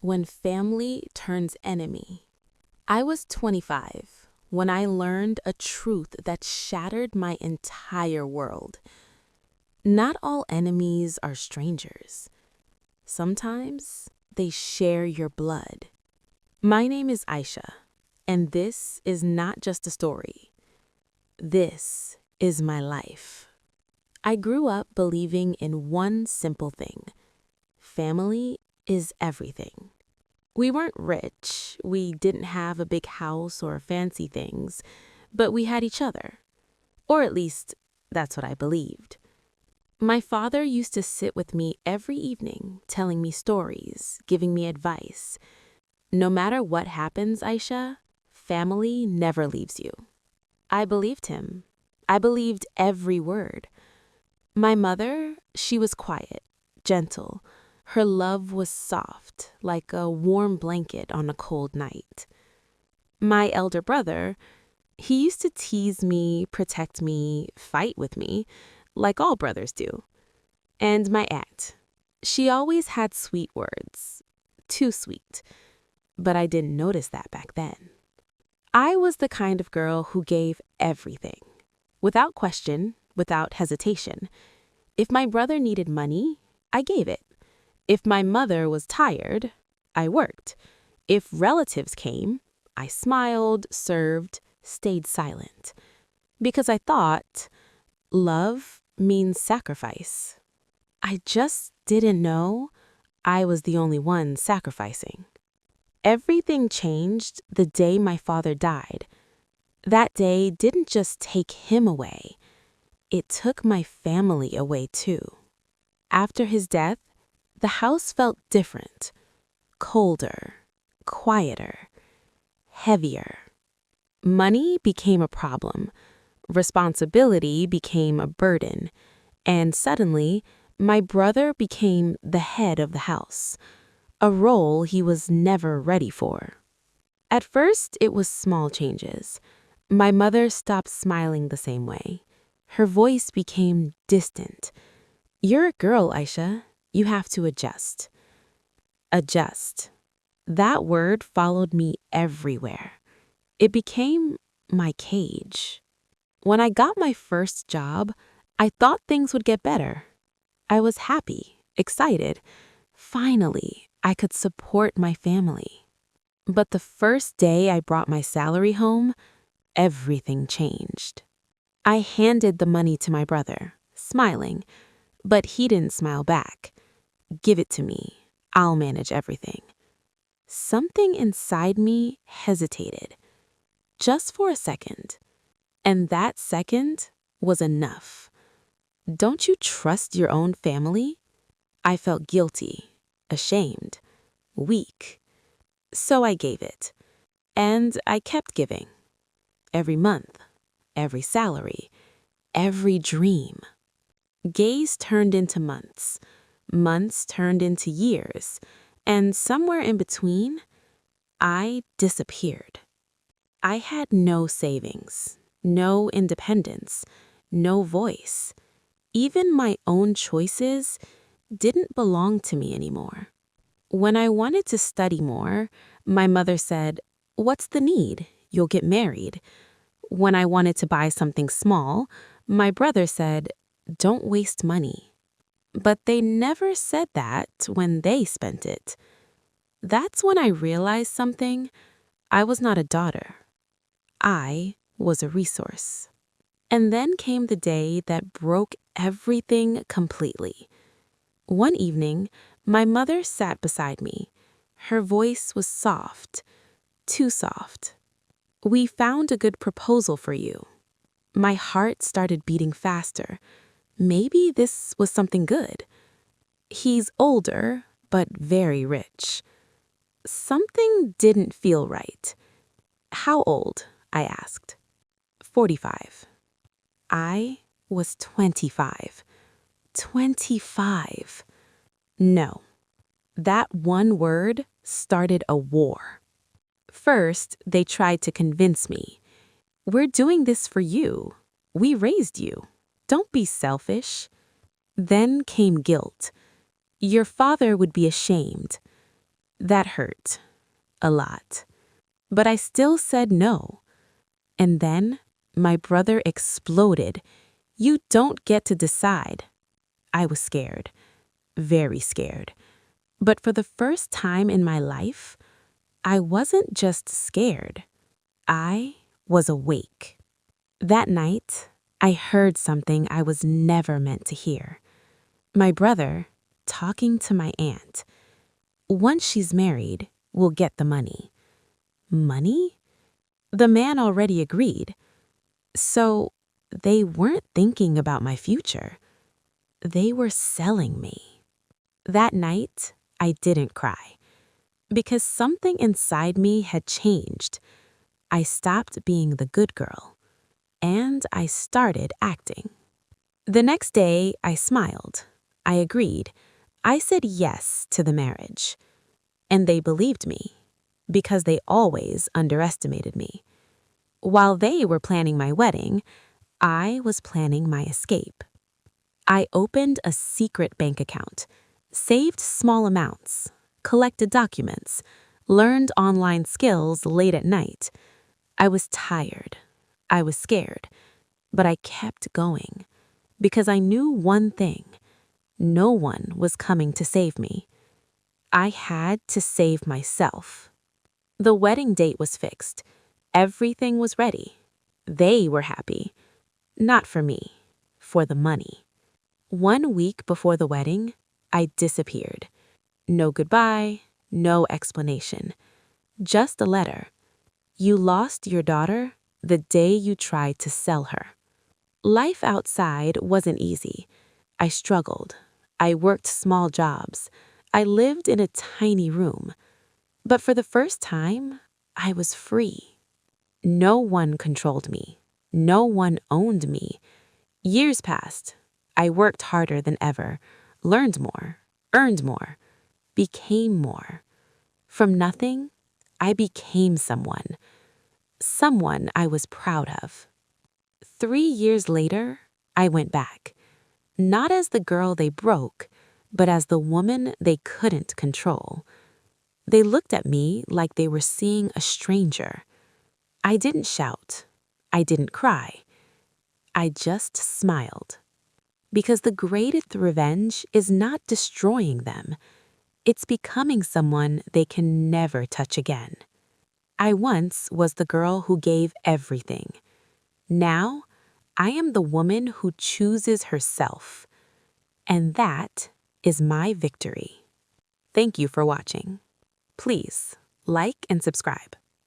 When family turns enemy. I was 25 when I learned a truth that shattered my entire world. Not all enemies are strangers. Sometimes they share your blood. My name is Aisha, and this is not just a story. This is my life. I grew up believing in one simple thing: family is everything. We weren't rich, we didn't have a big house or fancy things, but we had each other. Or at least, that's what I believed. My father used to sit with me every evening, telling me stories, giving me advice. No matter what happens, Aisha, family never leaves you. I believed him. I believed every word. My mother, she was quiet, gentle. Her love was soft, like a warm blanket on a cold night. My elder brother, he used to tease me, protect me, fight with me, like all brothers do. And my aunt, she always had sweet words. Too sweet. But I didn't notice that back then. I was the kind of girl who gave everything, without question, without hesitation. If my brother needed money, I gave it. If my mother was tired, I worked. If relatives came, I smiled, served, stayed silent. Because I thought, love means sacrifice. I just didn't know I was the only one sacrificing. Everything changed the day my father died. That day didn't just take him away. It took my family away too. After his death, the house felt different. Colder, quieter, heavier. Money became a problem. Responsibility became a burden. And suddenly, my brother became the head of the house, a role he was never ready for. At first, it was small changes. My mother stopped smiling the same way. Her voice became distant. "You're a girl, Aisha. You have to adjust." Adjust. That word followed me everywhere. It became my cage. When I got my first job, I thought things would get better. I was happy, excited. Finally, I could support my family. But the first day I brought my salary home, everything changed. I handed the money to my brother, smiling, but he didn't smile back. "Give it to me. I'll manage everything." Something inside me hesitated, just for a second. And that second was enough. Don't you trust your own family? I felt guilty, ashamed, weak. So I gave it. And I kept giving. Every month, every salary, every dream. Days turned into months. Months turned into years. And somewhere in between, I disappeared. I had no savings, no independence, no voice. Even my own choices didn't belong to me anymore. When I wanted to study more, my mother said, "What's the need? You'll get married." When I wanted to buy something small, my brother said, "Don't waste money." But they never said that when they spent it. That's when I realized something. I was not a daughter. I was a resource. And then came the day that broke everything completely. One evening, my mother sat beside me. Her voice was soft, too soft. "We found a good proposal for you." My heart started beating faster. Maybe this was something good. "He's older, but very rich." Something didn't feel right. "How old?" I asked. 45. I was 25. 25. No. That one word started a war. First, they tried to convince me. "We're doing this for you. We raised you. Don't be selfish." Then came guilt. "Your father would be ashamed." That hurt. A lot. But I still said no. And then my brother exploded. You don't get to decide. I was scared. Very scared. But for the first time in my life, I wasn't just scared. I was awake. That night, I heard something I was never meant to hear. My brother talking to my aunt. Once she's married, we'll get the money. Money? The man already agreed. So they weren't thinking about my future. They were selling me. That night, I didn't cry because something inside me had changed. I stopped being the good girl and I started acting. The next day, I smiled. I agreed. I said yes to the marriage. And they believed me because they always underestimated me. While they were planning my wedding, I was planning my escape. I opened a secret bank account, saved small amounts, collected documents, learned online skills late at night. I was tired. I was scared. But I kept going because I knew one thing. No one was coming to save me. I had to save myself. The wedding date was fixed. Everything was ready. They were happy. Not for me, for the money. 1 week before the wedding, I disappeared. No goodbye, no explanation. Just a letter. You lost your daughter the day you tried to sell her. Life outside wasn't easy. I struggled. I worked small jobs. I lived in a tiny room. But for the first time, I was free. No one controlled me. No one owned me. Years passed. I worked harder than ever, learned more, earned more, became more. From nothing, I became someone. Someone I was proud of. 3 years later, I went back. Not as the girl they broke, but as the woman they couldn't control. They looked at me like they were seeing a stranger. I didn't shout. I didn't cry. I just smiled. Because the greatest revenge is not destroying them. It's becoming someone they can never touch again. I once was the girl who gave everything. Now, I am the woman who chooses herself. And that is my victory. Thank you for watching. Please like and subscribe.